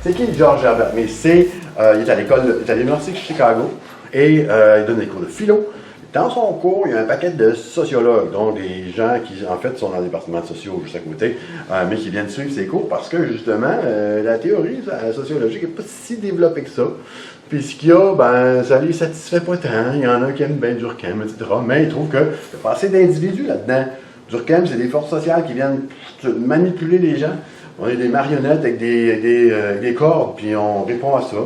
C'est qui George Herbert? Mais il est à l'Université de Chicago et il donne des cours de philo. Dans son cours, il y a un paquet de sociologues, donc des gens qui, en fait, sont dans le département de sociaux juste à côté, mais qui viennent suivre ses cours parce que, justement, la théorie sociologique n'est pas si développée que ça. Puis ce qu'il y a, ben, ça les satisfait pas tant. Il y en a qui aiment bien Durkheim, etc. Mais ils trouvent qu'il n'y a pas assez d'individus là-dedans. Durkheim, c'est des forces sociales qui viennent manipuler les gens. On est des marionnettes avec des cordes, puis on répond à ça.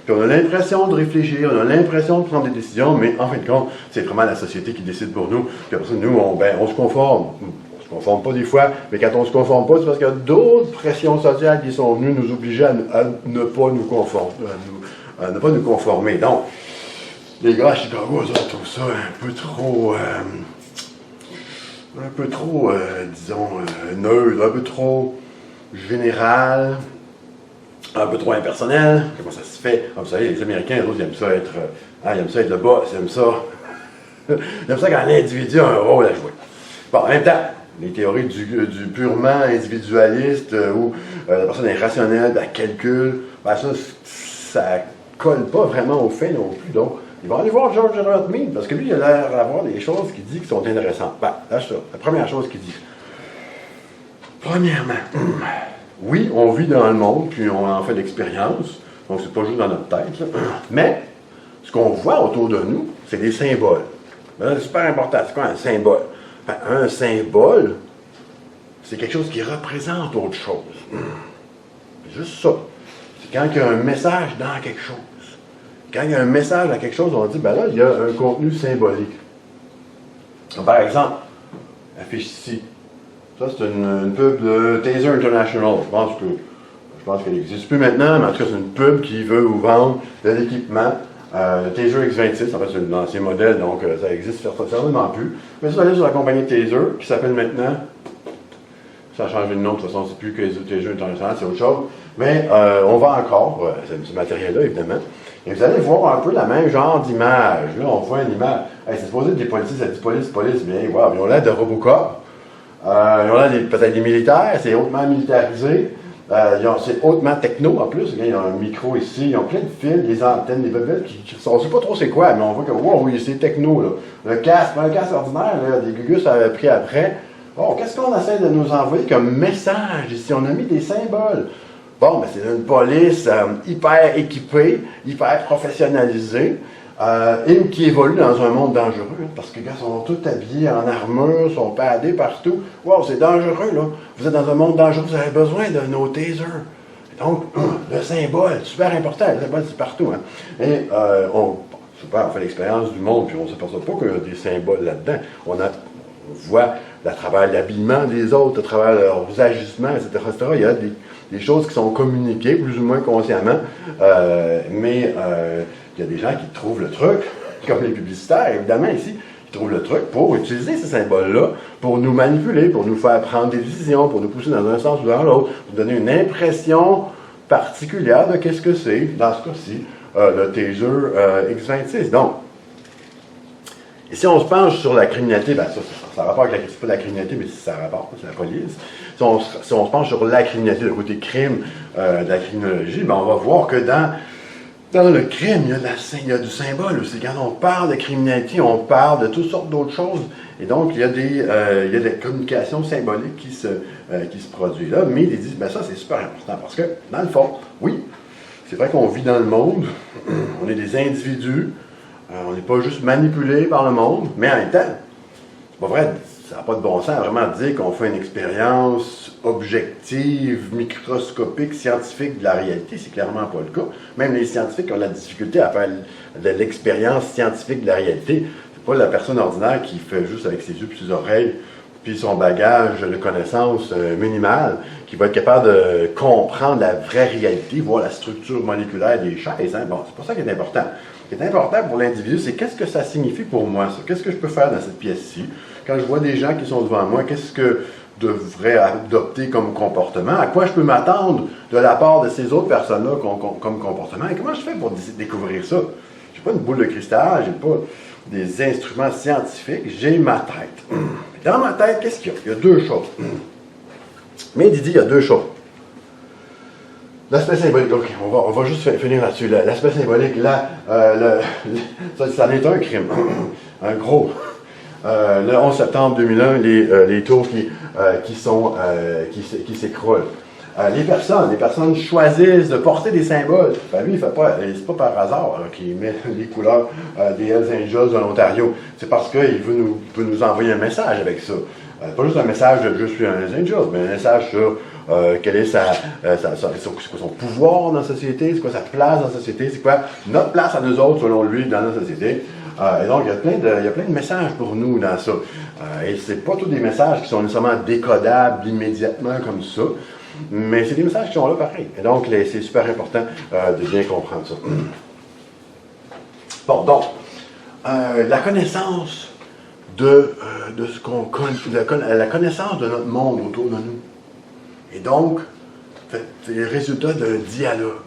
Puis on a l'impression de réfléchir, on a l'impression de prendre des décisions, mais en fin de compte, c'est vraiment la société qui décide pour nous. Puis après ça, nous, on se conforme. On se conforme pas des fois, mais quand on se conforme pas, c'est parce qu'il y a d'autres pressions sociales qui sont venues nous obliger à ne pas nous conformer. Ne pas nous conformer. Donc, les gars à Chicago, ça, trouvent ça un peu trop, disons, neutre, un peu trop général, un peu trop impersonnel. Comment ça se fait? Vous savez, les Américains, eux autres, ils aiment ça être, ils aiment ça être le boss, ils aiment ça. Ils aiment ça quand l'individu a un rôle à jouer. Bon, en même temps, les théories du purement individualiste, où la personne est rationnelle, elle calcule, ben ça colle pas vraiment au fait non plus. Donc, ils vont aller voir George Herbert Mead, parce que lui, il a l'air d'avoir des choses qu'il dit qui sont intéressantes. Ben, là, ça, la première chose qu'il dit. Premièrement, oui, on vit dans le monde, puis on en fait l'expérience, donc c'est pas juste dans notre tête, là. Mais, ce qu'on voit autour de nous, c'est des symboles. Ben, c'est super important. C'est quoi un symbole? Ben, un symbole, c'est quelque chose qui représente autre chose. C'est juste ça. C'est quand il y a un message dans quelque chose. Quand il y a un message dans quelque chose, on dit, ben là, il y a un contenu symbolique. Par exemple, affiche ici. Ça, c'est une pub de Taser International. Je pense qu'elle n'existe plus maintenant, mais en tout cas, c'est une pub qui veut vous vendre de l'équipement. Taser X26, en fait, c'est un ancien modèle, donc ça existe certainement plus. Mais ça, allez sur la compagnie Taser, qui s'appelle maintenant, ça a changé de nom, de toute façon, c'est plus que Taser International, c'est autre chose. Mais on vend encore ce matériel-là, évidemment. Et vous allez voir un peu la même genre d'image. Là, on voit une image. Hey, c'est supposé être des policiers, ça dit police, bien, wow, ils ont l'air de Robocop. Ils ont l'air peut-être des militaires, c'est hautement militarisé. C'est hautement techno en plus. Il y a un micro ici, ils ont plein de fils, des antennes, des bébés on ne sait pas trop c'est quoi, mais on voit que wow, oui, c'est techno. Là. Le casque, pas un casque ordinaire, là, des Gugus avaient pris après. Bon, qu'est-ce qu'on essaie de nous envoyer comme message ici? On a mis des symboles. Bon, ben c'est une police hyper équipée, hyper professionnalisée, et qui évolue dans un monde dangereux, hein, parce que quand ils sont tous habillés en armure, sont padés partout. Wow, c'est dangereux, là. Vous êtes dans un monde dangereux, vous avez besoin de nos tasers. Donc, le symbole, super important, le symbole, c'est partout. Hein. Et on fait l'expérience du monde, puis on ne s'aperçoit pas qu'il y a des symboles là-dedans. On voit à travers l'habillement des autres, à travers leurs agissements, etc., etc. Il y a des choses qui sont communiquées, plus ou moins consciemment, mais il y a des gens qui trouvent le truc, comme les publicitaires, évidemment, ici, qui trouvent le truc pour utiliser ces symboles-là, pour nous manipuler, pour nous faire prendre des décisions, pour nous pousser dans un sens ou dans l'autre, pour donner une impression particulière de qu'est-ce que c'est, dans ce cas-ci, le Taser X26. Donc, et si on se penche sur la criminalité, ben ça rapporte avec c'est pas la criminalité, mais ça rapporte, c'est la police. Si on se penche sur la criminalité, le côté crime de la criminologie, ben on va voir que dans le crime, il y a du symbole aussi. Quand on parle de criminalité, on parle de toutes sortes d'autres choses. Et donc, il y a des communications symboliques qui se produisent là. Mais il dit, ben ça, c'est super important parce que, dans le fond, oui, c'est vrai qu'on vit dans le monde, on est des individus, on n'est pas juste manipulé par le monde, mais en même temps, c'est pas vrai, ça n'a pas de bon sens à vraiment dire qu'on fait une expérience objective, microscopique, scientifique de la réalité. C'est clairement pas le cas. Même les scientifiques ont la difficulté à faire de l'expérience scientifique de la réalité. C'est pas la personne ordinaire qui fait juste avec ses yeux et ses oreilles puis son bagage de connaissances minimales, qui va être capable de comprendre la vraie réalité, voir la structure moléculaire des chaises. Hein? Bon, c'est pas ça qui est important. Ce qui est important pour l'individu, c'est qu'est-ce que ça signifie pour moi, ça? Qu'est-ce que je peux faire dans cette pièce-ci? Quand je vois des gens qui sont devant moi, qu'est-ce que je devrais adopter comme comportement? À quoi je peux m'attendre de la part de ces autres personnes-là comme comportement? Et comment je fais pour découvrir ça? Je n'ai pas une boule de cristal, je n'ai pas des instruments scientifiques, j'ai ma tête. Dans ma tête, qu'est-ce qu'il y a? Il y a deux choses. Mais Didi, il y a deux choses. L'aspect symbolique, ok, on va juste finir là-dessus. L'aspect symbolique, là, ça en est un crime, un gros. Le 11 septembre 2001, les tours qui s'écroulent. Les personnes choisissent de porter des symboles. Ben lui, c'est pas par hasard qu'il met les couleurs des Hells Angels de l'Ontario. C'est parce qu'il veut nous envoyer un message avec ça. Pas juste un message de « je suis un Hells Angels », mais un message sur quel est son pouvoir dans la société, c'est quoi sa place dans la société, c'est quoi notre place à nous autres, selon lui, dans la société. Et donc, il y a plein de messages pour nous dans ça. Et c'est pas tous des messages qui sont nécessairement décodables immédiatement comme ça, mais c'est des messages qui sont là pareil. Et donc, c'est super important de bien comprendre ça. Bon, donc, la connaissance de ce qu'on connaît, la connaissance de notre monde autour de nous. Et donc, c'est le résultat d'un dialogue.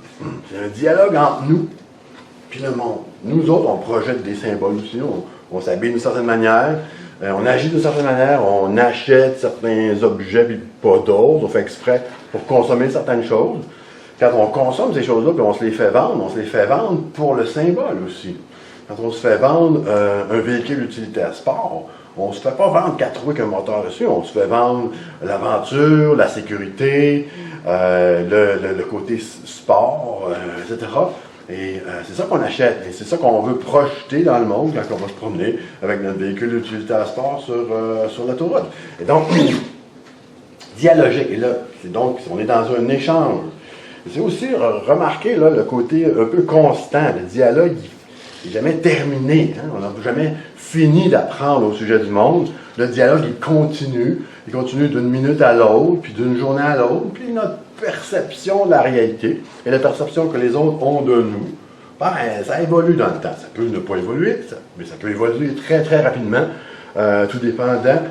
C'est un dialogue entre nous puis le monde. Nous autres, on projette des symboles aussi, on s'habille d'une certaine manière, on agit d'une certaine manière, on achète certains objets puis pas d'autres, on fait exprès pour consommer certaines choses. Quand on consomme ces choses-là, puis on se les fait vendre pour le symbole aussi. Quand on se fait vendre un véhicule utilitaire sport, on ne se fait pas vendre 4 roues avec un moteur dessus, on se fait vendre l'aventure, la sécurité, le côté sport, etc. Et c'est ça qu'on achète, et c'est ça qu'on veut projeter dans le monde quand on va se promener avec notre véhicule utilitaire sport sur l'autoroute. Et donc, dialoger, et là, on est dans un échange. C'est aussi remarquer là, le côté un peu constant, le dialogue, il n'est jamais terminé. Hein? On n'a jamais fini d'apprendre au sujet du monde. Le dialogue, il continue d'une minute à l'autre, puis d'une journée à l'autre, puis notre perception de la réalité et la perception que les autres ont de nous, ben, ça évolue dans le temps. Ça peut ne pas évoluer, mais ça peut évoluer très, très rapidement, tout dépendant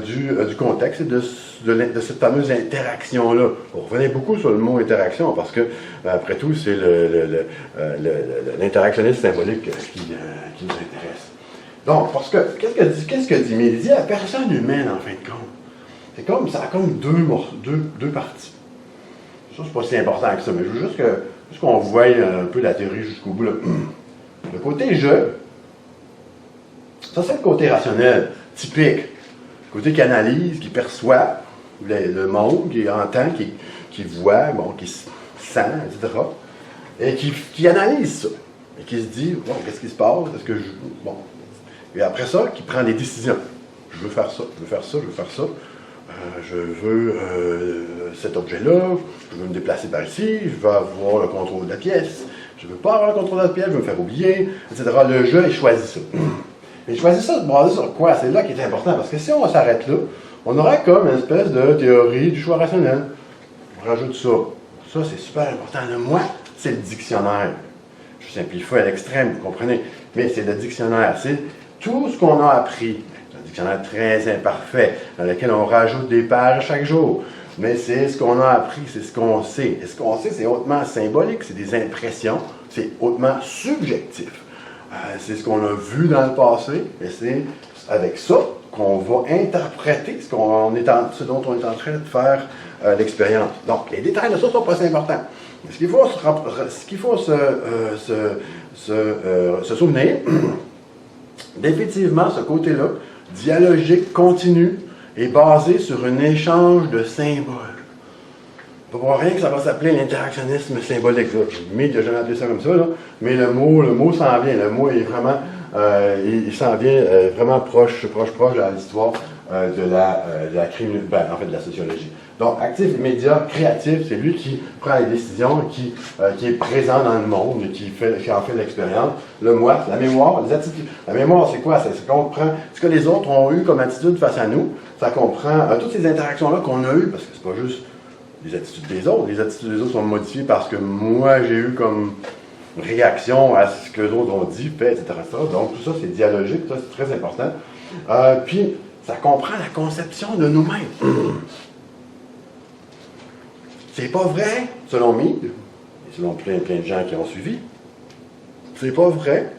du contexte et de cette fameuse interaction-là. On revenait beaucoup sur le mot interaction parce que, après tout, c'est l'interactionnisme symbolique qui nous intéresse. Donc, parce que, qu'est-ce que dit? Mais il dit la personne humaine, en fin de compte. Ça a comme deux parties. Ça, c'est pas si important que ça, mais je veux juste qu'on voie un peu la théorie jusqu'au bout. Là. Le côté jeu, ça c'est le côté rationnel, typique. Le côté qui analyse, qui perçoit le monde, qui entend, qui voit, bon, qui sent, etc. Et qui analyse ça. Et qui se dit, bon, qu'est-ce qui se passe? Est-ce que bon. Et après ça, qui prend des décisions. Je veux faire ça, je veux faire ça, je veux faire ça. Je veux cet objet-là, je veux me déplacer par ici, je veux avoir le contrôle de la pièce, je ne veux pas avoir le contrôle de la pièce, je veux me faire oublier, etc. Le jeu, il choisit ça. Il choisit ça de baser sur quoi? C'est là qui est important, parce que si on s'arrête là, on aurait comme une espèce de théorie du choix rationnel. On rajoute ça. Ça, c'est super important. Le moi, c'est le dictionnaire. Je simplifie à l'extrême, vous comprenez? Mais c'est le dictionnaire. C'est tout ce qu'on a appris. Un dictionnaire très imparfait, dans lequel on rajoute des pages chaque jour. Mais c'est ce qu'on a appris, c'est ce qu'on sait. Et ce qu'on sait, c'est hautement symbolique, c'est des impressions, c'est hautement subjectif. C'est ce qu'on a vu dans le passé, et c'est avec ça qu'on va interpréter ce dont on est en train de faire l'expérience. Donc, les détails de ça ne sont pas si importants. Ce qu'il faut se souvenir, définitivement, ce côté-là, dialogique, continu, est basé sur un échange de symboles. Pas pour rien que ça va s'appeler l'interactionnisme symbolique. Mead n'a jamais appelé ça comme ça, là, mais le mot s'en vient. Le mot est vraiment, il s'en vient vraiment proche de l'histoire de la sociologie. Donc, actif, immédiat, créatif, c'est lui qui prend les décisions, qui est présent dans le monde, qui en fait l'expérience. Le moi, la mémoire, les attitudes. La mémoire, c'est quoi? C'est ce qu'on prend, ce que les autres ont eu comme attitude face à nous. Ça comprend toutes ces interactions-là qu'on a eues, parce que c'est pas juste les attitudes des autres. Les attitudes des autres sont modifiées parce que moi, j'ai eu comme réaction à ce que d'autres ont dit, fait, etc. Donc, tout ça, c'est dialogique, ça, c'est très important. Puis, ça comprend la conception de nous-mêmes. C'est pas vrai, selon Mead, et selon plein de gens qui ont suivi, c'est pas vrai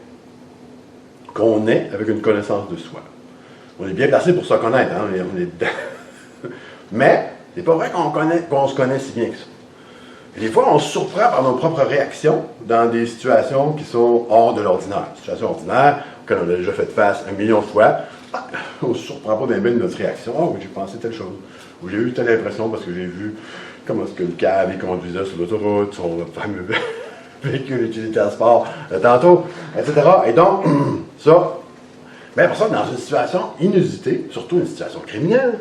qu'on est avec une connaissance de soi. On est bien placé pour se connaître, hein, on est dedans. Mais, c'est pas vrai qu'on se connaît si bien que ça. Et des fois, on se surprend par nos propres réactions dans des situations qui sont hors de l'ordinaire. Situations ordinaires, auxquelles on a déjà fait face 1 million de fois, on ne se surprend pas d'un bien de notre réaction. Oh, j'ai pensé telle chose. Ou j'ai eu telle impression parce que j'ai vu comment est-ce que le cab il conduisait sur l'autoroute, son fameux véhicule utilitaire sport, tantôt, etc. Et donc, ça, bien pour ça, dans une situation inusitée, surtout une situation criminelle,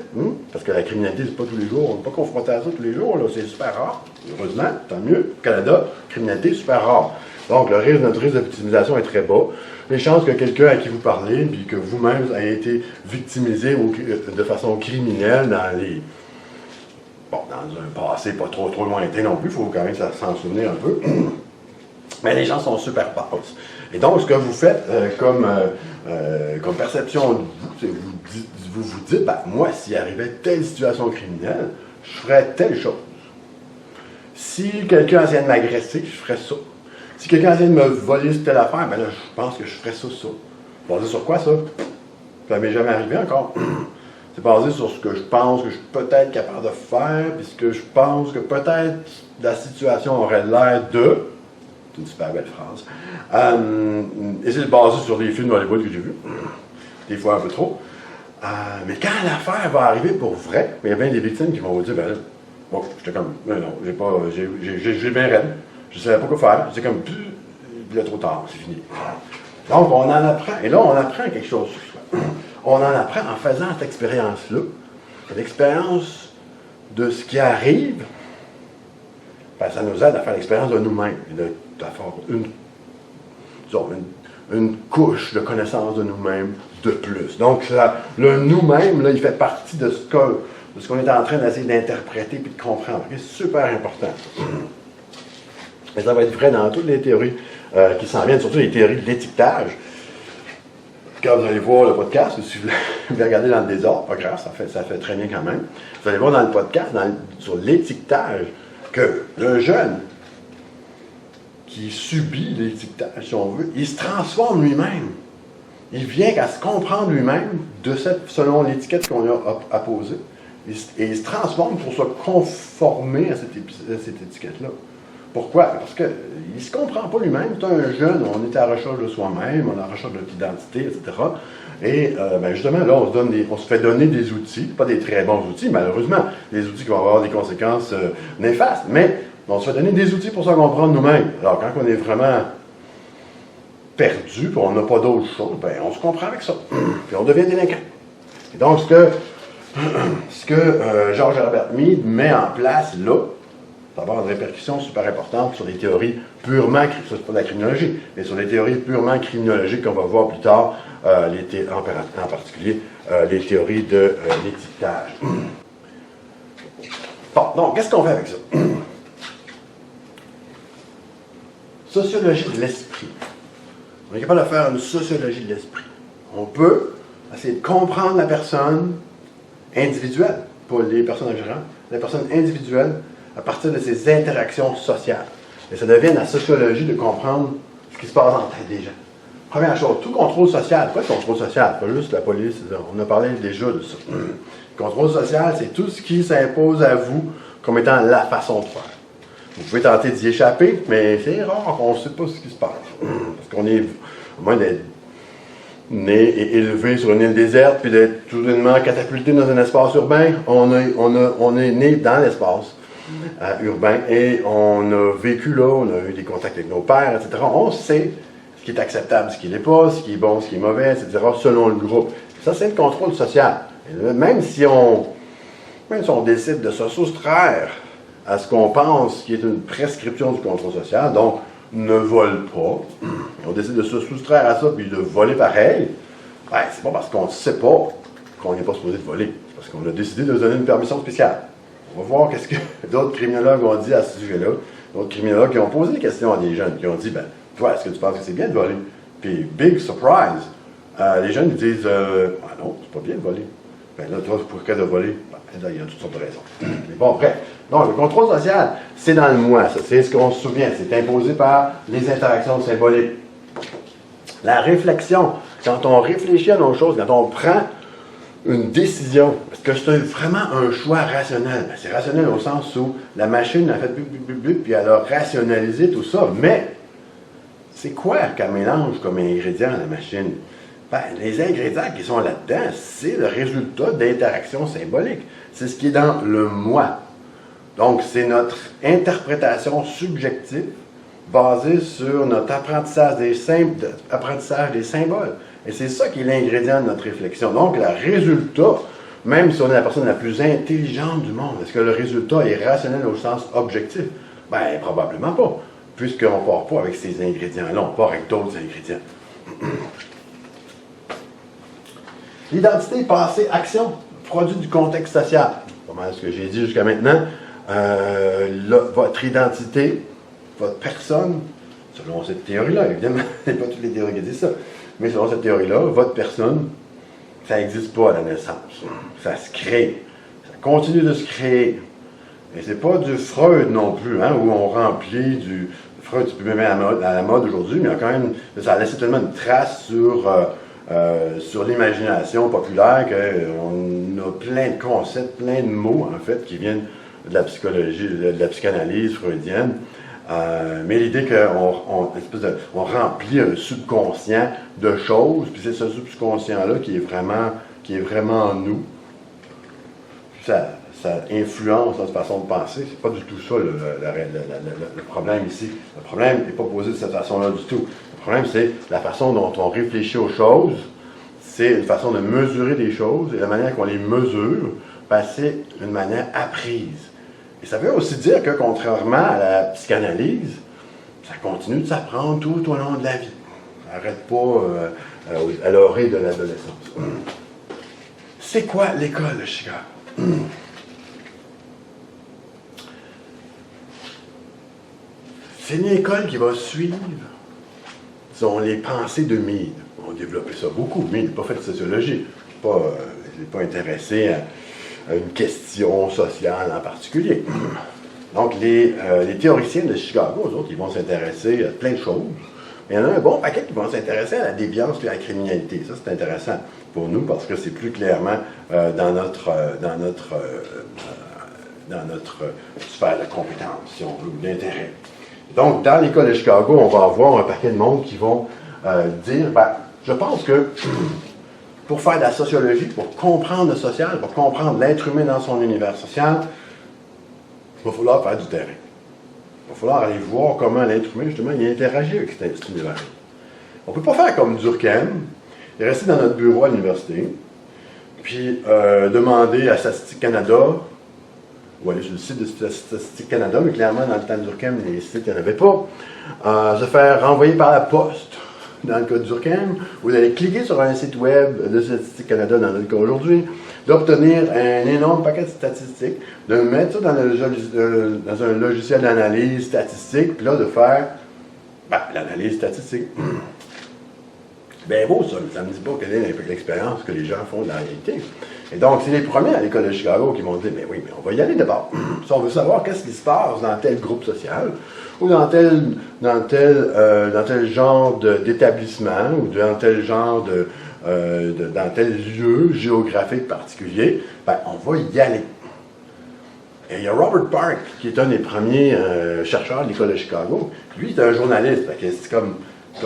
parce que la criminalité, c'est pas tous les jours, on n'est pas confronté à ça tous les jours, là, c'est super rare. Heureusement, tant mieux. Au Canada, criminalité, super rare. Donc, notre risque de victimisation est très bas. Les chances que quelqu'un à qui vous parlez, puis que vous-même ayez été victimisé de façon criminelle dans un passé pas trop lointain non plus, il faut quand même s'en souvenir un peu. Mais les gens sont super basses. Et donc, ce que vous faites comme perception de vous, c'est que vous dites, ben, moi, s'il arrivait telle situation criminelle, je ferais telle chose. Si quelqu'un essayait de m'agresser, je ferais ça. Si quelqu'un essayait de me voler telle affaire, ben là, je pense que je ferais ça. Basé sur quoi, ça? Ça m'est jamais arrivé encore. C'est basé sur ce que je pense que je suis peut-être capable de faire, puis ce que je pense que peut-être la situation aurait l'air de. C'est une super belle phrase. Et c'est basé sur des films Hollywood que j'ai vus. Des fois un peu trop. Mais quand l'affaire va arriver pour vrai, il y a bien des victimes qui vont vous dire, ben là, bon, j'étais comme, non, j'ai bien raide. Je ne savais pas quoi faire. C'est comme, il est trop tard, c'est fini. Donc, on en apprend. Et là, on apprend quelque chose sur soi. On en apprend en faisant cette expérience-là. L'expérience de ce qui arrive, ben, ça nous aide à faire l'expérience de nous-mêmes. Et d'avoir une couche de connaissance de nous-mêmes de plus. Donc, le nous-mêmes, là, il fait partie de ce qu'on est en train d'essayer d'interpréter et de comprendre. C'est super important. Et ça va être vrai dans toutes les théories qui s'en viennent, surtout les théories de l'étiquetage. Quand vous allez voir le podcast, si vous voulez regarder dans le désordre, pas grave, ça fait très bien quand même. Vous allez voir dans le podcast, sur l'étiquetage, que le jeune qui subit l'étiquetage, si on veut, il se transforme lui-même. Il vient à se comprendre lui-même selon l'étiquette qu'on a apposée. Et il se transforme pour se conformer à cette étiquette-là. Pourquoi? Parce qu'il ne se comprend pas lui-même. C'est un jeune, on est à la recherche de soi-même, on est à la recherche de notre identité, etc. Et ben justement, là, on se fait donner des outils, pas des très bons outils, malheureusement, des outils qui vont avoir des conséquences néfastes, mais on se fait donner des outils pour se comprendre nous-mêmes. Alors, quand on est vraiment perdu, puis on n'a pas d'autre chose, ben on se comprend avec ça. Puis on devient délinquant. Et donc, ce que George Herbert Mead met en place là, ça va avoir une répercussion super importante sur les théories purement, ça c'est pas de la criminologie, mais sur les théories purement criminologiques qu'on va voir plus tard, en particulier les théories de l'étiquetage. Bon, donc, qu'est-ce qu'on fait avec ça? Sociologie de l'esprit. On est capable de faire une sociologie de l'esprit. On peut essayer de comprendre la personne individuelle, pas les personnes en général, la personne individuelle à partir de ses interactions sociales. Et ça devient la sociologie de comprendre ce qui se passe dans la tête des gens. Première chose, tout contrôle social. Quoi le contrôle social? Pas juste la police, on a parlé déjà de ça. Le contrôle social, c'est tout ce qui s'impose à vous comme étant la façon de faire. Vous pouvez tenter d'y échapper, mais c'est rare qu'on ne sait pas ce qui se passe. Parce qu'on est, à moins d'être né et élevé sur une île déserte, puis d'être tout soudainement catapulté dans un espace urbain, on est né dans l'espace urbain et on a vécu là, on a eu des contacts avec nos pères, etc. On sait ce qui est acceptable, ce qui ne l'est pas, ce qui est bon, ce qui est mauvais, etc., selon le groupe. Ça, c'est le contrôle social. Et là, même si on décide de se soustraire à ce qu'on pense qui est une prescription du contrôle social, donc ne vole pas, on décide de se soustraire à ça puis de voler pareil, ben, c'est pas parce qu'on ne sait pas qu'on n'est pas supposé de voler, c'est parce qu'on a décidé de se donner une permission spéciale. On va voir qu'est-ce que d'autres criminologues ont dit à ce sujet-là, d'autres criminologues qui ont posé des questions à des jeunes, qui ont dit, ben, toi, est-ce que tu penses que c'est bien de voler? Puis, big surprise, les jeunes ils disent, ah non, c'est pas bien de voler. Ben là, toi, pourquoi de voler? Ben, il y a toutes sortes de raisons. Mais bon, bref. Donc, le contrôle social, c'est dans le moi, ça. C'est ce qu'on se souvient. C'est imposé par les interactions symboliques. La réflexion, quand on réfléchit à nos choses, quand on prend une décision. Est-ce que c'est vraiment un choix rationnel? Ben, c'est rationnel au sens où la machine a fait puis elle a rationalisé tout ça. Mais c'est quoi qu'elle mélange comme ingrédient la machine? Ben, les ingrédients qui sont là-dedans, c'est le résultat d'interactions symboliques. C'est ce qui est dans le moi. Donc, c'est notre interprétation subjective basée sur notre apprentissage des symboles. Et c'est ça qui est l'ingrédient de notre réflexion. Donc, le résultat, même si on est la personne la plus intelligente du monde, est-ce que le résultat est rationnel au sens objectif? Ben, probablement pas, puisqu'on ne part pas avec ces ingrédients-là, on part avec d'autres ingrédients. L'identité, passé, action, produit du contexte social. Pas mal ce que j'ai dit jusqu'à maintenant. Votre identité, votre personne, selon cette théorie-là, évidemment, c'est pas toutes les théories qui disent ça, mais selon cette théorie-là, votre personne, ça n'existe pas à la naissance. Ça se crée. Ça continue de se créer. Et c'est pas du Freud non plus, hein, où on remplit du... Freud, c'est plus même à la mode aujourd'hui, mais il y a quand même... Ça a laissé tellement une trace sur l'imagination populaire qu'on a plein de concepts, plein de mots, en fait, qui viennent de la psychologie, de la psychanalyse freudienne. Mais l'idée qu'on remplit un subconscient de choses, puis c'est ce subconscient-là qui est vraiment en nous. Ça influence notre façon de penser. C'est pas du tout ça le problème ici. Le problème n'est pas posé de cette façon-là du tout. Le problème, c'est la façon dont on réfléchit aux choses. C'est une façon de mesurer des choses, et la manière qu'on les mesure, ben, c'est une manière apprise. Et ça veut aussi dire que, contrairement à la psychanalyse, ça continue de s'apprendre tout au long de la vie. Ça n'arrête pas à l'orée de l'adolescence. C'est quoi l'école de Chicago? C'est une école qui va suivre, disons, les pensées de Mead. On a développé ça beaucoup. Mead n'a pas fait de sociologie. Il n'est pas intéressé à une question sociale en particulier. Donc, les théoriciens de Chicago, eux autres, ils vont s'intéresser à plein de choses. Mais il y en a un bon paquet qui vont s'intéresser à la déviance et à la criminalité. Ça, c'est intéressant pour nous parce que c'est plus clairement dans notre sphère de compétence, si on veut, ou d'intérêt. Donc, dans l'école de Chicago, on va avoir un paquet de monde qui vont dire, ben, je pense que pour faire de la sociologie, pour comprendre le social, pour comprendre l'être humain dans son univers social, il va falloir faire du terrain. Il va falloir aller voir comment l'être humain, justement, il interagit avec cet univers. On ne peut pas faire comme Durkheim, et rester dans notre bureau à l'université, puis demander à Statistique Canada, ou aller sur le site de Statistique Canada, mais clairement, dans le temps de Durkheim, les sites, il n'y en avait pas, se faire renvoyer par la poste, dans le cas de Durkheim, ou d'aller cliquer sur un site web de Statistique Canada, dans notre cas aujourd'hui, d'obtenir un énorme paquet de statistiques, de mettre ça dans un logiciel d'analyse statistique, puis là, de faire l'analyse statistique. Bien beau, ça, mais ça ne me dit pas quelle est l'expérience que les gens font de la réalité. Et donc, c'est les premiers à l'école de Chicago qui m'ont dit, mais oui, mais on va y aller d'abord. Si on veut savoir qu'est-ce qui se passe dans tel groupe social, ou dans tel genre d'établissement, ou dans tel genre dans tel lieu géographique particulier, ben, on va y aller. Et il y a Robert Park, qui est un des premiers chercheurs de l'école de Chicago. Lui, il est un journaliste, c'est comme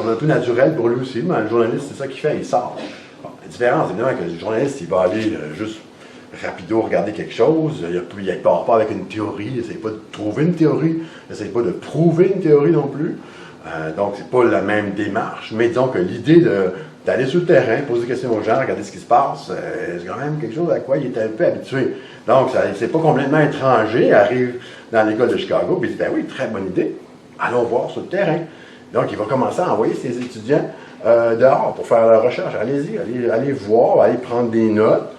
un peu naturel pour lui aussi, mais le journaliste, c'est ça qu'il fait, il sort. Bon, la différence, évidemment, que le journaliste, il va aller juste rapido regarder quelque chose, il ne part pas avec une théorie, il n'essaie pas de trouver une théorie, il n'essaie pas de prouver une théorie non plus. Donc, c'est pas la même démarche, mais disons que l'idée d'aller sur le terrain, poser des questions aux gens, regarder ce qui se passe, c'est quand même quelque chose à quoi il est un peu habitué. Donc, c'est pas complètement étranger, il arrive dans l'école de Chicago, puis il dit, ben oui, très bonne idée, allons voir sur le terrain. Donc, il va commencer à envoyer ses étudiants dehors pour faire leur recherche. Allez-y, allez voir, allez prendre des notes,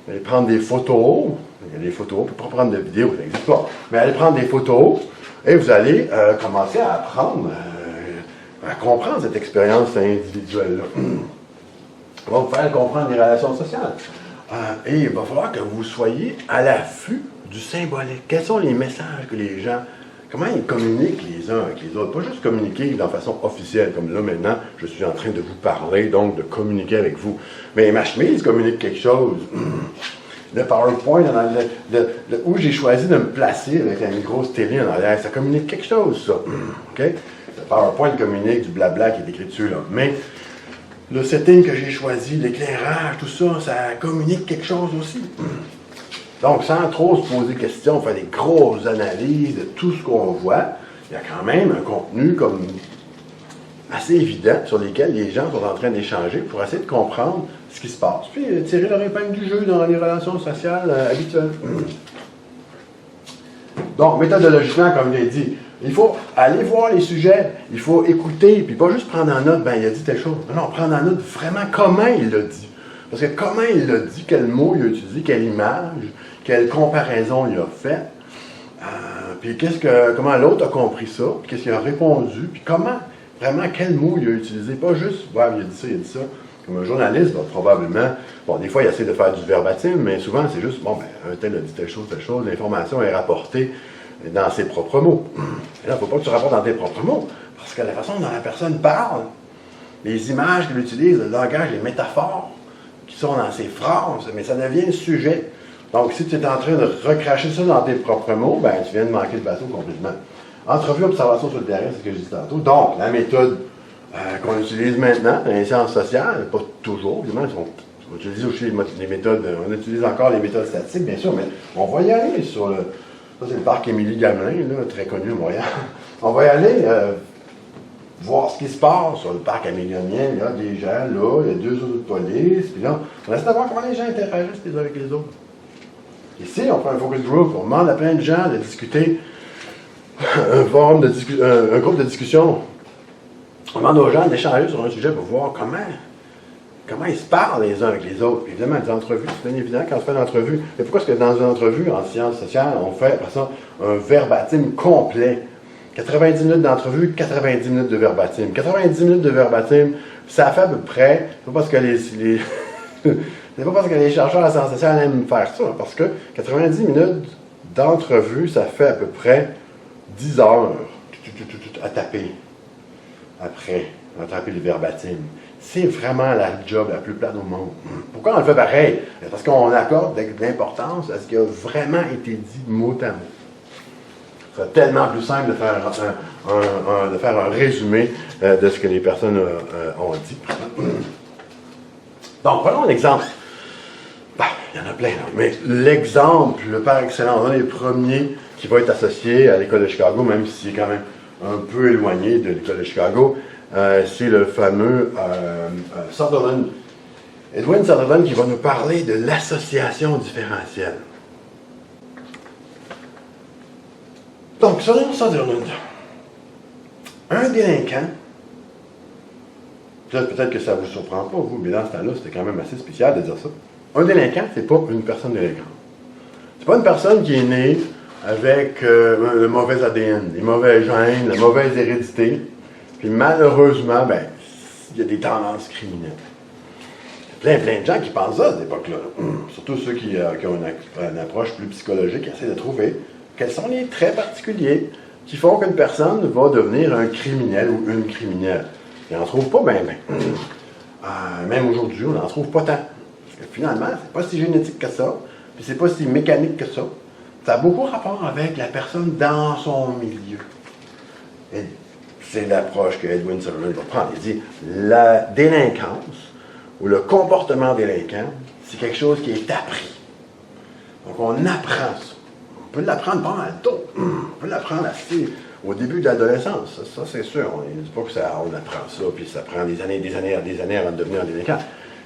allez prendre des photos. Il y a des photos, on ne peut pas prendre de vidéos, ça n'existe pas. Mais allez prendre des photos et vous allez commencer à apprendre, à comprendre cette expérience individuelle-là. On va vous faire comprendre les relations sociales. Et il va falloir que vous soyez à l'affût du symbolique. Quels sont les messages que les gens comment ils communiquent les uns avec les autres. Pas juste communiquer de façon officielle, comme là maintenant, je suis en train de vous parler, donc de communiquer avec vous. Mais ma chemise communique quelque chose. Le PowerPoint, où j'ai choisi de me placer avec une grosse télé en arrière, ça communique quelque chose, ça. OK? Le PowerPoint communique du blabla qui est écrit dessus, là. Mais le setting que j'ai choisi, l'éclairage, tout ça, ça communique quelque chose aussi. Donc, sans trop se poser de questions, faire des grosses analyses de tout ce qu'on voit, il y a quand même un contenu comme assez évident sur lesquels les gens sont en train d'échanger pour essayer de comprendre ce qui se passe, puis tirer leur épingle du jeu dans les relations sociales habituelles. Donc, méthodologiquement, comme je l'ai dit, il faut aller voir les sujets, il faut écouter, puis pas juste prendre en note, ben il a dit telle chose. Non, prendre en note vraiment comment il l'a dit. Parce que comment il l'a dit, quel mot il a utilisé, quelle image, quelle comparaison il a fait, puis comment l'autre a compris ça, puis qu'est-ce qu'il a répondu, puis comment, vraiment, quel mot il a utilisé. Pas juste, ouais, il a dit ça, il a dit ça. Comme un journaliste va probablement, bon, des fois, il essaie de faire du verbatim, mais souvent, c'est juste, bon, ben, un tel a dit telle chose, l'information est rapportée dans ses propres mots. Et là, il ne faut pas que tu rapportes dans tes propres mots, parce que la façon dont la personne parle, les images qu'elle utilise, le langage, les métaphores qui sont dans ses phrases, mais ça devient le sujet. Donc, si tu es en train de recracher ça dans tes propres mots, ben, tu viens de manquer le bateau complètement. Entrevue, observation sur le terrain, c'est ce que j'ai dit tantôt. Donc, la méthode qu'on utilise maintenant dans les sciences sociales, pas toujours, évidemment, on utilise aussi les méthodes, on utilise encore les méthodes statistiques, bien sûr, mais on va y aller sur le. Ça, c'est le parc Émilie-Gamelin, là, très connu à Montréal. On va y aller voir ce qui se passe sur le parc Émilie-Gamelin. Il y a des gens, là, il y a 2 autres de police, puis là, on essaie de voir comment les gens interagissent les uns avec les autres. Ici, on fait un focus group, on demande à plein de gens de discuter, un groupe de discussion. On demande aux gens d'échanger sur un sujet pour voir comment ils se parlent les uns avec les autres. Puis évidemment, des entrevues, c'est bien évident quand on fait une entrevue. Mais pourquoi est-ce que dans une entrevue en sciences sociales, on fait, après ça, un verbatim complet? 90 minutes d'entrevue, 90 minutes de verbatim. 90 minutes de verbatim, ça fait à peu près, c'est pas parce que c'est pas parce que les chercheurs en sciences sociales aiment faire ça, parce que 90 minutes d'entrevue, ça fait à peu près 10 heures à taper. Après, à taper le verbatim. C'est vraiment la job la plus plate au monde. Pourquoi on le fait pareil? Parce qu'on accorde de l'importance à ce qui a vraiment été dit mot à mot. C'est tellement plus simple de faire un résumé de ce que les personnes ont dit. Donc, prenons un exemple. Il y en a plein, là. Mais l'exemple, par excellence, un des premiers qui va être associé à l'École de Chicago, même si c'est quand même un peu éloigné de l'École de Chicago, c'est le fameux Sutherland. Edwin Sutherland qui va nous parler de l'association différentielle. Donc, selon Sutherland, un délinquant, peut-être que ça ne vous surprend pas, vous, mais dans ce temps-là, c'était quand même assez spécial de dire ça. Un délinquant, c'est pas une personne délinquante. C'est pas une personne qui est née avec le mauvais ADN, les mauvais gènes, la mauvaise hérédité. Puis malheureusement, ben, il y a des tendances criminelles. Il y a plein de gens qui pensent ça à cette époque-là. Surtout ceux qui ont une approche plus psychologique, qui essaient de trouver quels sont les traits particuliers qui font qu'une personne va devenir un criminel ou une criminelle. Ils n'en trouvent pas bien. Même aujourd'hui, on n'en trouve pas tant. Parce que finalement, c'est pas si génétique que ça, puis c'est pas si mécanique que ça. Ça a beaucoup rapport avec la personne dans son milieu. Et c'est l'approche que Edwin Sutherland va prendre. Il dit, la délinquance ou le comportement délinquant, c'est quelque chose qui est appris. Donc on apprend ça. On peut l'apprendre pas mal tôt. On peut l'apprendre assez au début de l'adolescence. Ça c'est sûr. On ne dit pas qu'on apprend ça, puis ça prend des années avant de devenir un délinquant.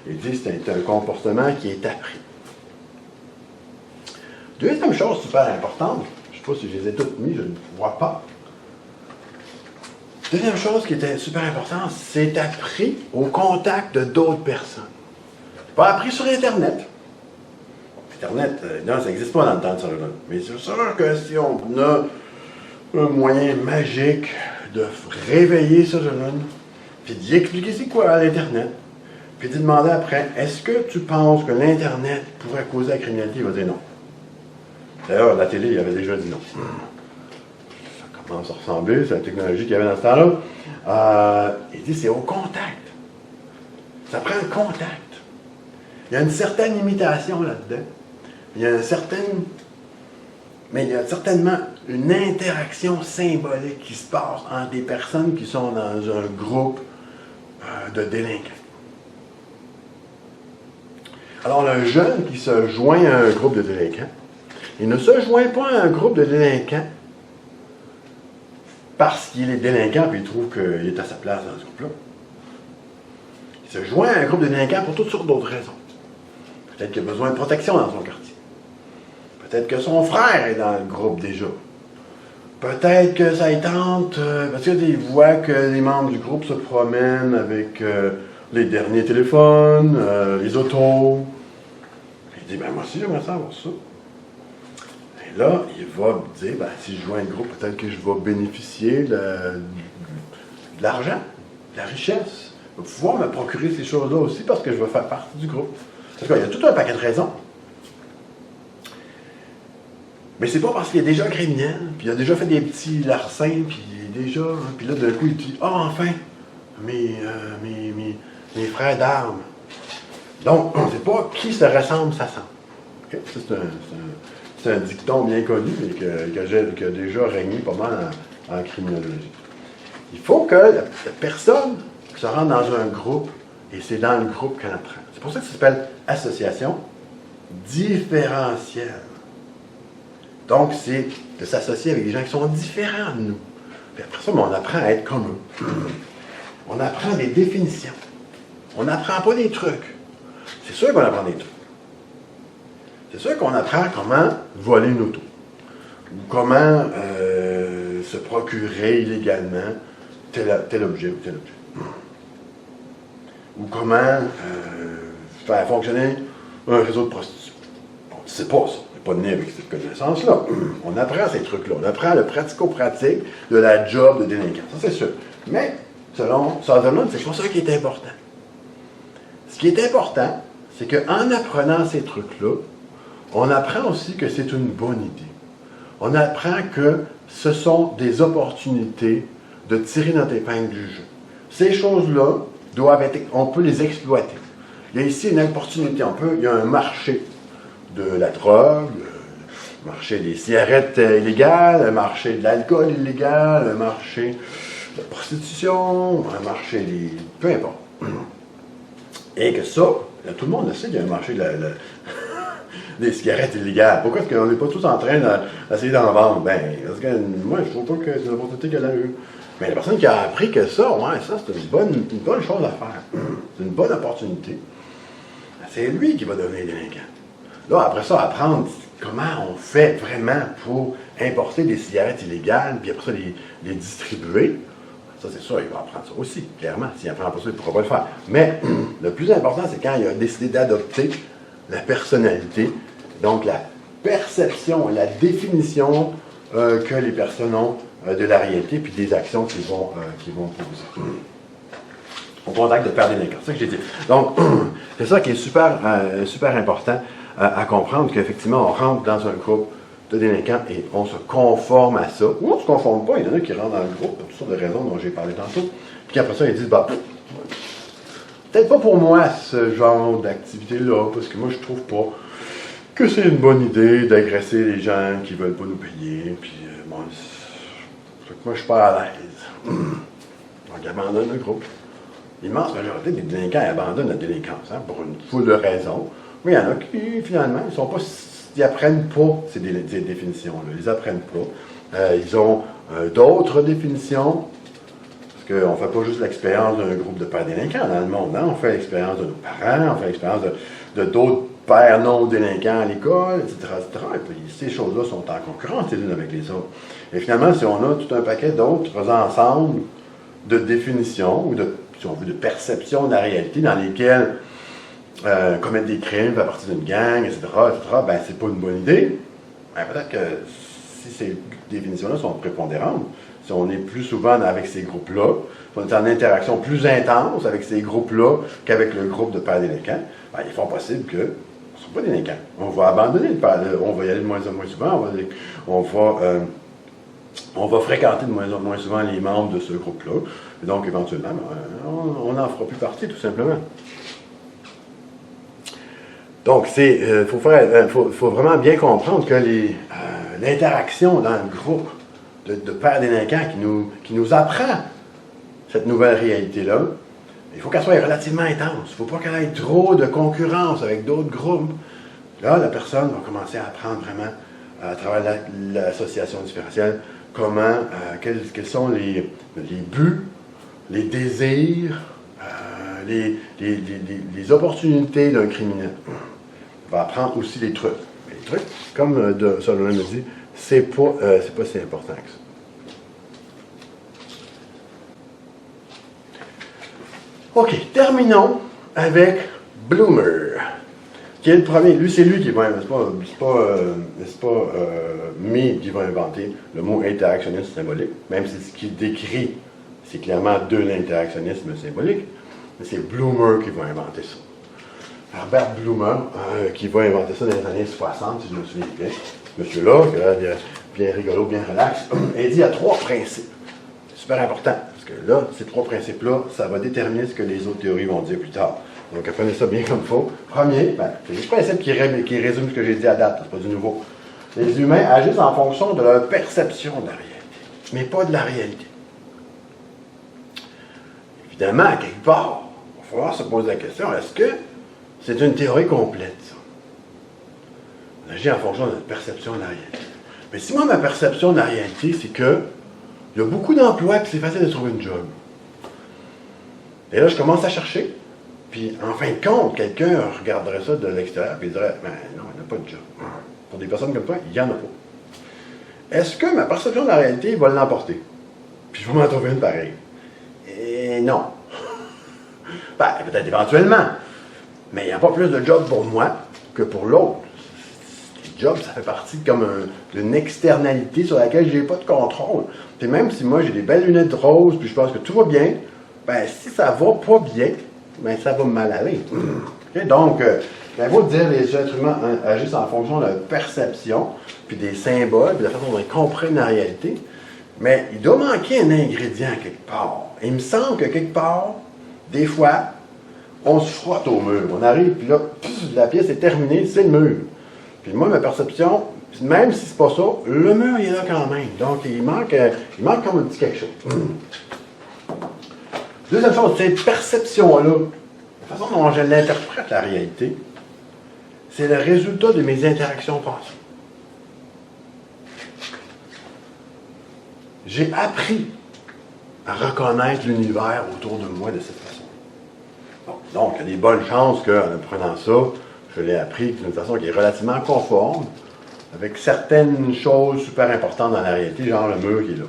Il dit que c'est un comportement qui est appris. Deuxième chose super importante, je ne sais pas si je les ai toutes mises, je ne vois pas. Deuxième chose qui était super importante, c'est appris au contact de d'autres personnes. Pas appris sur Internet. Internet, non, ça n'existe pas dans le temps de ça. Mais c'est sûr que si on a un moyen magique de réveiller ça, puis d'y expliquer c'est quoi l'Internet, puis d'y demander après, est-ce que tu penses que l'Internet pourrait causer la criminalité? Il va dire non. D'ailleurs, la télé, il avait déjà dit non. Ça commence à ressembler, c'est la technologie qu'il y avait dans ce temps-là. Il dit c'est au contact. Ça prend le contact. Il y a une certaine imitation là-dedans. Il y a mais il y a certainement une interaction symbolique qui se passe entre des personnes qui sont dans un groupe de délinquants. Alors, le jeune qui se joint à un groupe de délinquants, il ne se joint pas à un groupe de délinquants parce qu'il est délinquant et il trouve qu'il est à sa place dans ce groupe-là. Il se joint à un groupe de délinquants pour toutes sortes d'autres raisons. Peut-être qu'il a besoin de protection dans son quartier. Peut-être que son frère est dans le groupe déjà. Peut-être que ça y tente, parce qu'il voit que les membres du groupe se promènent avec les derniers téléphones, les autos. Il dit, ben moi aussi j'aimerais ça avoir ça. Et là, il va dire, ben si je joins un groupe, peut-être que je vais bénéficier de l'argent, de la richesse. Je vais pouvoir me procurer ces choses-là aussi parce que je vais faire partie du groupe. En tout cas, il y a tout un paquet de raisons. Mais c'est pas parce qu'il est déjà criminel, puis il a déjà fait des petits larcins, puis il est déjà. Puis là, d'un coup, il dit, ah, enfin, mes frères d'armes. Donc, on ne sait pas qui se ressemble, ça sent. Okay? Ça, c'est un dicton bien connu, mais qui a déjà régné pas mal en criminologie. Il faut que la personne se rende dans un groupe, et c'est dans le groupe qu'elle apprend. C'est pour ça que ça s'appelle association différentielle. Donc, c'est de s'associer avec des gens qui sont différents de nous. Puis après ça, on apprend à être comme eux. On apprend des définitions. On n'apprend pas des trucs. C'est sûr qu'on apprend des trucs. C'est sûr qu'on apprend comment voler une auto. Ou comment se procurer illégalement tel objet ou tel objet. Ou comment faire fonctionner un réseau de prostitution. C'est pas ça. Pas né avec cette connaissance-là. On apprend ces trucs-là. On apprend le pratico-pratique de la job de délinquant. Ça, c'est sûr. Mais, selon Sutherland, c'est pas ça qui est important. Ce qui est important, c'est qu'en apprenant ces trucs-là, on apprend aussi que c'est une bonne idée. On apprend que ce sont des opportunités de tirer notre épingle du jeu. Ces choses-là on peut les exploiter. Il y a ici une opportunité. Il y a un marché de la drogue, le marché des cigarettes illégales, le marché de l'alcool illégal, le marché de la prostitution, un marché des... peu importe. Et que ça, là, tout le monde le sait qu'il y a un marché des cigarettes illégales. Pourquoi est-ce qu'on n'est pas tous en train d'essayer d'en vendre? Ben, parce que moi, je ne trouve pas que c'est une opportunité qu'elle a eue. Mais la personne qui a appris que ça, ouais, ça, c'est une bonne chose à faire. C'est une bonne opportunité. C'est lui qui va devenir délinquant. Là, après ça, apprendre comment on fait vraiment pour importer des cigarettes illégales, puis après ça, les distribuer. Ça, c'est sûr, il va apprendre ça aussi, clairement. S'il apprend pas ça, il ne pourra pas le faire. Mais le plus important, c'est quand il a décidé d'adopter la personnalité, donc la perception, la définition que les personnes ont de la réalité, puis des actions qu'ils vont poser. Au contact de père délinquant. C'est ça que j'ai dit. Donc, c'est ça qui est super important à comprendre, qu'effectivement, on rentre dans un groupe de délinquants et on se conforme à ça. Ou on ne se conforme pas, il y en a qui rentrent dans le groupe pour toutes sortes de raisons dont j'ai parlé tantôt. Puis après ça, ils disent, bah, peut-être pas pour moi ce genre d'activité-là, parce que moi, je trouve pas que c'est une bonne idée d'agresser les gens qui veulent pas nous payer. Puis, bon, moi, je suis pas à l'aise. Donc, ils abandonnent le groupe. L'immense majorité des délinquants abandonnent la délinquance, pour une foule de raisons. Mais il y en a qui, finalement, ils n'apprennent pas ces définitions-là. Ils n'apprennent pas. Ils ont d'autres définitions, parce qu'on ne fait pas juste l'expérience d'un groupe de pères délinquants dans le monde. On fait l'expérience de nos parents, on fait l'expérience de d'autres pères non délinquants à l'école, etc., etc. Et puis ces choses-là sont en concurrence les unes avec les autres. Et finalement, si on a tout un paquet d'autres ensembles de définitions, ou si on veut, de perception de la réalité, dans lesquelles commettre des crimes à partir d'une gang, etc., ben, c'est pas une bonne idée. Ben, peut-être que si ces définitions-là sont prépondérantes, si on est plus souvent avec ces groupes-là, si on est en interaction plus intense avec ces groupes-là qu'avec le groupe de pères délinquants, ben, il est fort possible que ne soit pas délinquants. On va abandonner on va y aller de moins en moins souvent, on va on va fréquenter de moins en moins souvent les membres de ce groupe-là. Et donc, éventuellement, on n'en fera plus partie, tout simplement. Donc, il faut vraiment bien comprendre que l'interaction dans le groupe de pères délinquants qui nous apprend cette nouvelle réalité-là, il faut qu'elle soit relativement intense. Il ne faut pas qu'elle ait trop de concurrence avec d'autres groupes. Là, la personne va commencer à apprendre vraiment, à travers l'association différentielle, quels sont les buts, les désirs, les opportunités d'un criminel. On va apprendre aussi les trucs. Mais les trucs, comme Solomon me dit, c'est pas si important que ça. OK, terminons avec Bloomer, qui est le premier. Lui, c'est lui qui va, c'est pas me qui va inventer le mot interactionnisme symbolique, même si ce qu'il décrit, c'est clairement de l'interactionnisme symbolique, mais c'est Bloomer qui va inventer ça. Herbert Bloomer, qui va inventer ça dans les années 60, si je me souviens bien. Monsieur-là, bien rigolo, bien relax, il dit il y a 3 principes. C'est super important, parce que là, ces 3 principes-là, ça va déterminer ce que les autres théories vont dire plus tard. Donc, apprenez ça bien comme il faut. Premier, c'est le principe qui résume ce que j'ai dit à date, c'est pas du nouveau. Les humains agissent en fonction de leur perception de la réalité, mais pas de la réalité. Évidemment, à quelque part, il va falloir se poser la question, est-ce que c'est une théorie complète, ça? On agit en fonction de notre perception de la réalité. Mais si moi, ma perception de la réalité, c'est que il y a beaucoup d'emplois et c'est facile de trouver une job. Et là, je commence à chercher. Puis, en fin de compte, quelqu'un regarderait ça de l'extérieur et dirait, ben non, il n'y a pas de job. Pour des personnes comme toi, il n'y en a pas. Est-ce que ma perception de la réalité va l'emporter? Puis, je vais m'en trouver une pareille. Et non. Ben, peut-être éventuellement. Mais il n'y a pas plus de job pour moi que pour l'autre. Le job, ça fait partie d'une externalité sur laquelle je n'ai pas de contrôle. Puis même si moi j'ai des belles lunettes roses, puis je pense que tout va bien, ben si ça va pas bien, ben ça va mal aller. Okay? Donc, il faut dire les êtres humains agissent en fonction de leur perception, puis des symboles, puis de la façon dont ils comprennent la réalité. Mais il doit manquer un ingrédient quelque part. Et il me semble que quelque part, des fois, on se frotte au mur. On arrive, puis là, la pièce est terminée, c'est le mur. Puis moi, ma perception, même si c'est pas ça, le mur, il est là quand même. Donc, il manque comme un petit quelque chose. Deuxième chose, cette perception-là, la façon dont je l'interprète, la réalité, c'est le résultat de mes interactions passées. J'ai appris à reconnaître l'univers autour de moi de cette façon. Bon, donc, il y a des bonnes chances qu'en apprenant ça, je l'ai appris d'une façon qui est relativement conforme, avec certaines choses super importantes dans la réalité, genre le mur qui est là.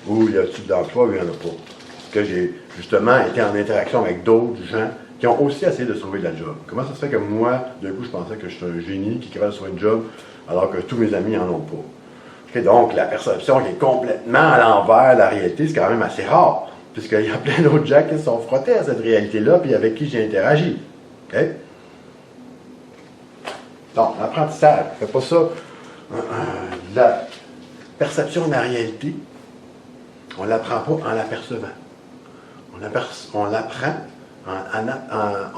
Où il y a-t-il d'emploi ou il n'y en a pas. Parce que j'ai justement été en interaction avec d'autres gens qui ont aussi essayé de trouver de la job. Comment ça se fait que moi, d'un coup, je pensais que je suis un génie qui est capable de trouver une job, alors que tous mes amis n'en ont pas. Okay, donc, la perception qui est complètement à l'envers de la réalité, c'est quand même assez rare, puisqu'il y a plein d'autres gens qui se sont frottés à cette réalité-là, puis avec qui j'ai interagi. Okay? Donc, l'apprentissage, ne fait pas ça. La perception de la réalité, on ne l'apprend pas en l'apercevant. On l'apprend,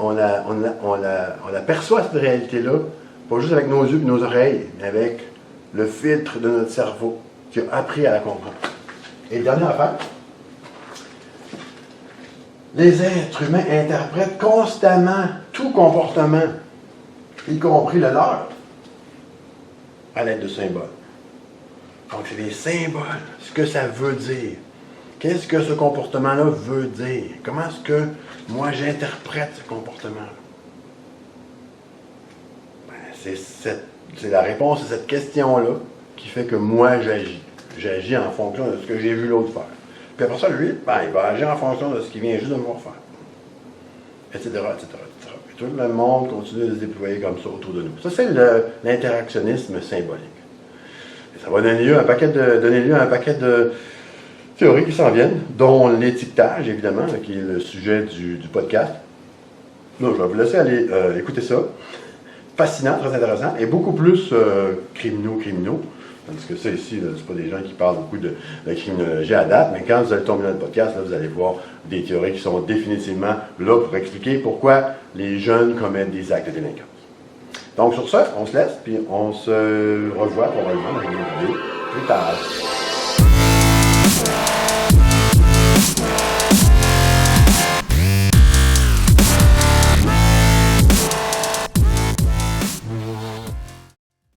on l'aperçoit cette réalité-là, pas juste avec nos yeux et nos oreilles, mais avec le filtre de notre cerveau qui a appris à la comprendre. Et dernière affaire, les êtres humains interprètent constamment tout comportement, y compris le leur, à l'aide de symboles. Donc, c'est des symboles, ce que ça veut dire. Qu'est-ce que ce comportement-là veut dire? Comment est-ce que moi j'interprète ce comportement-là? Ben, c'est la réponse à cette question-là qui fait que moi j'agis. J'agis en fonction de ce que j'ai vu l'autre faire. Puis après ça, lui, ben, il va agir en fonction de ce qu'il vient juste de me voir faire. Etc., etc., etc. Et tout le monde continue de se déployer comme ça autour de nous. Ça, c'est l'interactionnisme symbolique. Et ça va donner lieu à un paquet de théories qui s'en viennent, dont l'étiquetage, évidemment, qui est le sujet du podcast. Donc, je vais vous laisser aller écouter ça. Fascinant, très intéressant, et beaucoup plus criminaux. Tandis que ça ici, ce n'est pas des gens qui parlent beaucoup de criminologie à date, mais quand vous allez tomber dans le podcast, là, vous allez voir des théories qui sont définitivement là pour expliquer pourquoi les jeunes commettent des actes de délinquance. Donc sur ça, on se laisse, puis on se revoit probablement dans une vidéo plus tard.